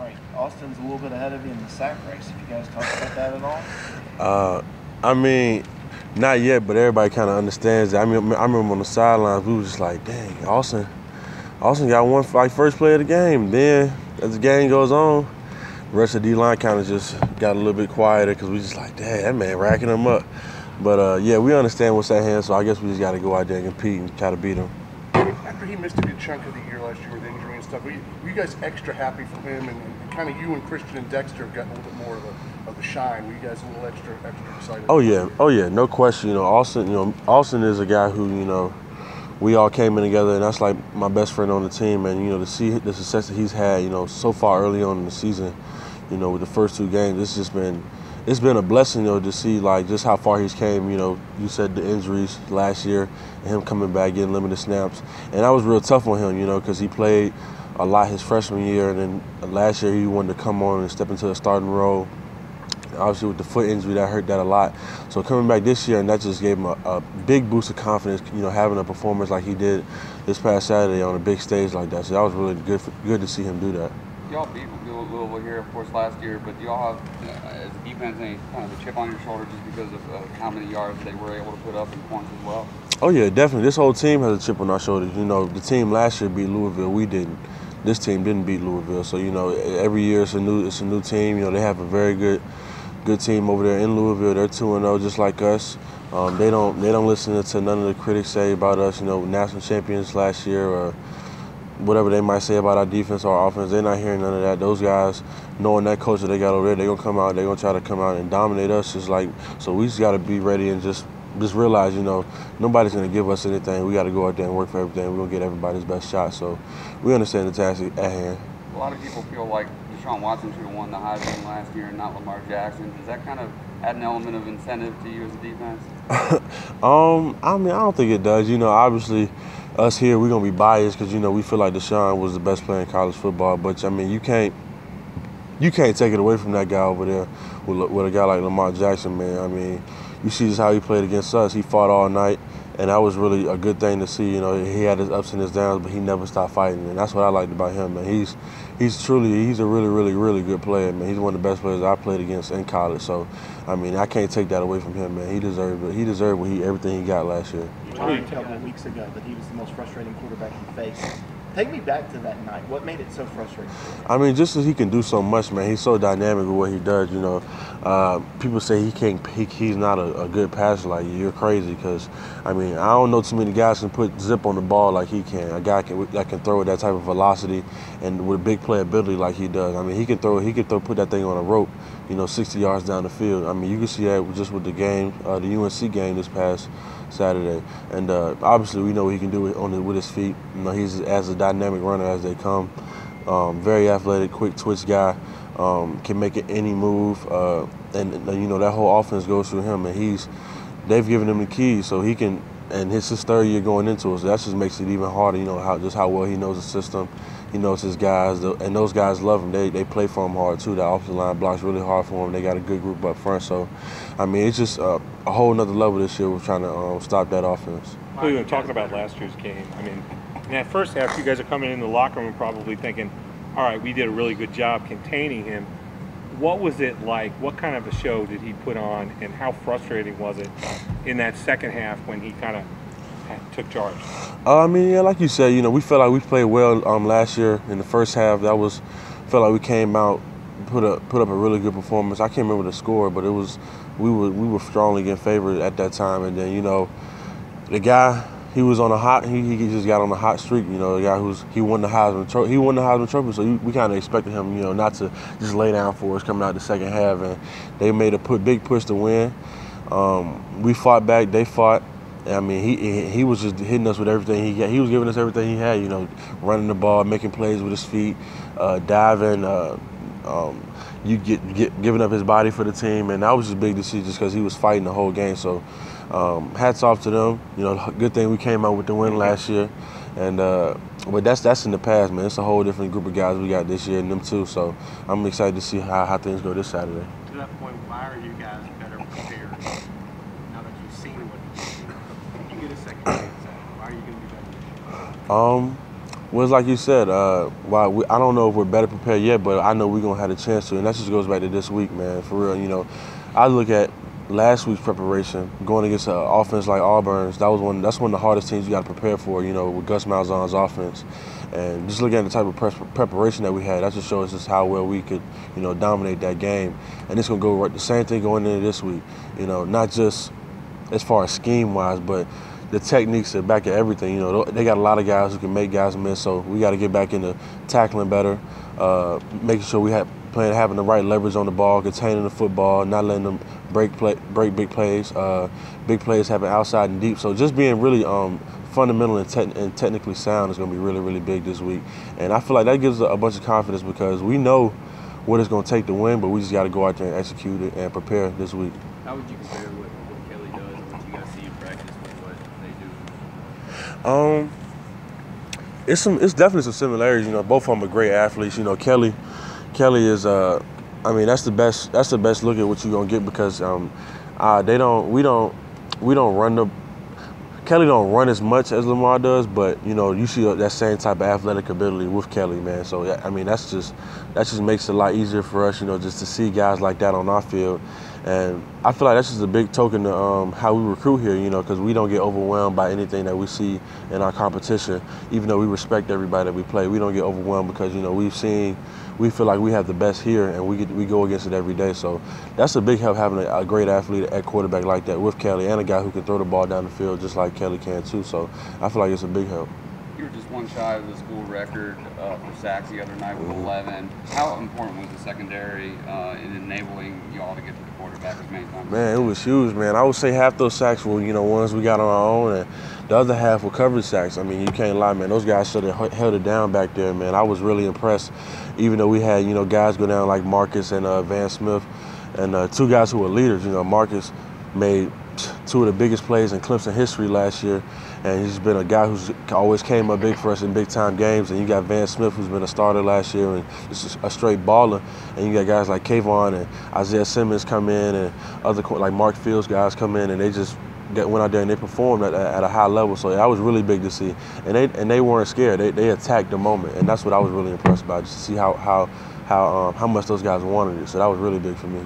right. Austin's a little bit ahead of you in the sack race. Have you guys talked about that at all? I mean, not yet, but everybody kind of understands that. I remember on the sidelines, we was just like, dang, Austin got one like first play of the game. Then as the game goes on, the rest of the D-line kind of just got a little bit quieter because we just like, dang, that man racking them up. But yeah, we understand what's at hand, so I guess we just got to go out there and compete and try to beat them. After he missed a good chunk of the year last year with injury and stuff, were you guys extra happy for him? And kind of you and Christian and Dexter have gotten a little bit more of the shine. Were you guys a little extra excited? Oh yeah, no question. Austin is a guy who we all came in together, and that's like my best friend on the team. And to see the success that he's had, so far early on in the season, with the first two games, it's been a blessing, to see like just how far he's came. You said the injuries last year, and him coming back, getting limited snaps, and that was real tough on him, because he played a lot his freshman year, and then last year he wanted to come on and step into a starting role. Obviously with the foot injury, that hurt that a lot. So coming back this year, and that just gave him a big boost of confidence, having a performance like he did this past Saturday on a big stage like that. So that was really good to see him do that. Y'all beat Louisville here, of course, last year, but do y'all have, as a defense, any kind of a chip on your shoulder just because of how many yards they were able to put up in points as well? Oh yeah, definitely. This whole team has a chip on our shoulders. The team last year beat Louisville. We didn't. This team didn't beat Louisville. So every year it's a new team. They have a very good team over there in Louisville. They're 2-0 just like us. They don't listen to none of the critics say about us, national champions last year or whatever they might say about our defense or our offense. They're not hearing none of that. Those guys, knowing that coach that they got over there, they're going to come out, they're going to try to come out and dominate us. So we just got to be ready and just realize, nobody's going to give us anything. We got to go out there and work for everything. We're going to get everybody's best shot. So we understand the task at hand. A lot of people feel like Deshaun Watson should have won the Heisman last year and not Lamar Jackson. Does that kind of add an element of incentive to you as a defense? I don't think it does. Obviously, us here, we're going to be biased because, we feel like Deshaun was the best player in college football. But, you can't take it away from that guy over there with a guy like Lamar Jackson, man. You see just how he played against us. He fought all night, and that was really a good thing to see. He had his ups and his downs, but he never stopped fighting, and that's what I liked about him, man. He's a really, really, really good player, man. He's one of the best players I played against in college. So, I can't take that away from him, man. He deserved it. He deserved everything he got last year. You told me a couple of weeks ago that he was the most frustrating quarterback you faced. Take me back to that night. What made it so frustrating? Just as he can do so much, man. He's so dynamic with what he does. People say he's not a good passer. Like, you're crazy because, I don't know too many guys can put zip on the ball like he can. A guy that can throw with that type of velocity and with big playability like he does. He can put that thing on a rope, 60 yards down the field. You can see that just with the game, the UNC game this past Saturday. And obviously we know what he can do with his feet. He's as a dynamic runner as they come. Very athletic, quick twitch guy. Can make any move. And that whole offense goes through him. And they've given him the keys so he can. And it's his third year going into it, so that just makes it even harder. How well he knows the system. He knows his guys, and those guys love him. They play for him hard too. The offensive line blocks really hard for him. They got a good group up front. So, it's just a whole nother level this year. We're trying to stop that offense. We were talking about last year's game. In that first half, you guys are coming in the locker room probably thinking, all right, we did a really good job containing him. What was it like? What kind of a show did he put on, and how frustrating was it in that second half when he kind of took charge? Like you said, we felt like we played well last year in the first half. Felt like we came out, put up a really good performance. I can't remember the score, but we were strongly getting favored at that time. And then the guy. He was on he just got on a hot streak, the guy he won the Heisman Trophy. He won the Heisman Trophy, so we kind of expected him, not to just lay down for us coming out the second half. And they made a big push to win. We fought back, they fought. He was just hitting us with everything he got. He was giving us everything he had, running the ball, making plays with his feet, diving, giving up his body for the team. And that was just big to see just because he was fighting the whole game. So hats off to them. Good thing we came out with the win last year. And but that's in the past, man. It's a whole different group of guys we got this year and them too. So I'm excited to see how things go this Saturday. To that point, why are you guys better prepared now that you've seen what you get a second chance at? Why are you going to be better? Well, it's like you said, I don't know if we're better prepared yet, but I know we're going to have a chance to, and that just goes back to this week, man, for real. You know, I look at last week's preparation, going against an offense like Auburn's, that's one of the hardest teams you got to prepare for, you know, with Gus Malzahn's offense. And just looking at the type of preparation that we had, that just shows us how well we could, you know, dominate that game. And it's going to go right, the same thing going into this week, you know, not just as far as scheme-wise, but the techniques are back at everything. You know, they got a lot of guys who can make guys miss, so we got to get back into tackling better, making sure we having the right leverage on the ball, containing the football, not letting them break big plays. Big plays happen outside and deep. So just being really fundamental and technically sound is going to be really, really big this week. And I feel like that gives us a bunch of confidence because we know what it's going to take to win, but we just got to go out there and execute it and prepare this week. How would you compare what Kelly does and what you guys see in practice with what they do? It's definitely some similarities. You know, both of them are great athletes. You know, Kelly is I mean, that's the best look at what you're gonna get because Kelly don't run as much as Lamar does, but you know, you see that same type of athletic ability with Kelly, man. So I mean, that just makes it a lot easier for us, you know, just to see guys like that on our field. And I feel like that's just a big token to how we recruit here, you know, because we don't get overwhelmed by anything that we see in our competition. Even though we respect everybody that we play, we don't get overwhelmed because, you know, we feel like we have the best here and we go against it every day. So that's a big help having a great athlete at quarterback like that with Kelly and a guy who can throw the ball down the field just like Kelly can too. So I feel like it's a big help. You were just one shy of the school record for sacks the other night with 11. How important was the secondary in enabling you all to get to the quarterback as many times? Man, it was huge, man. I would say half those sacks were, you know, ones we got on our own, and the other half were coverage sacks. I mean, you can't lie, man. Those guys should have held it down back there, man. I was really impressed, even though we had, you know, guys go down like Marcus and Van Smith, and two guys who were leaders. You know, Marcus made two of the biggest plays in Clemson history last year, and he's been a guy who's always came up big for us in big-time games. And you got Van Smith, who's been a starter last year and just a straight baller. And you got guys like Kayvon and Isaiah Simmons come in, and other like Mark Fields guys come in, and they just went out there and they performed at a high level. So that was really big to see. And they weren't scared. They attacked the moment, and that's what I was really impressed by, just to see how much those guys wanted it. So that was really big for me.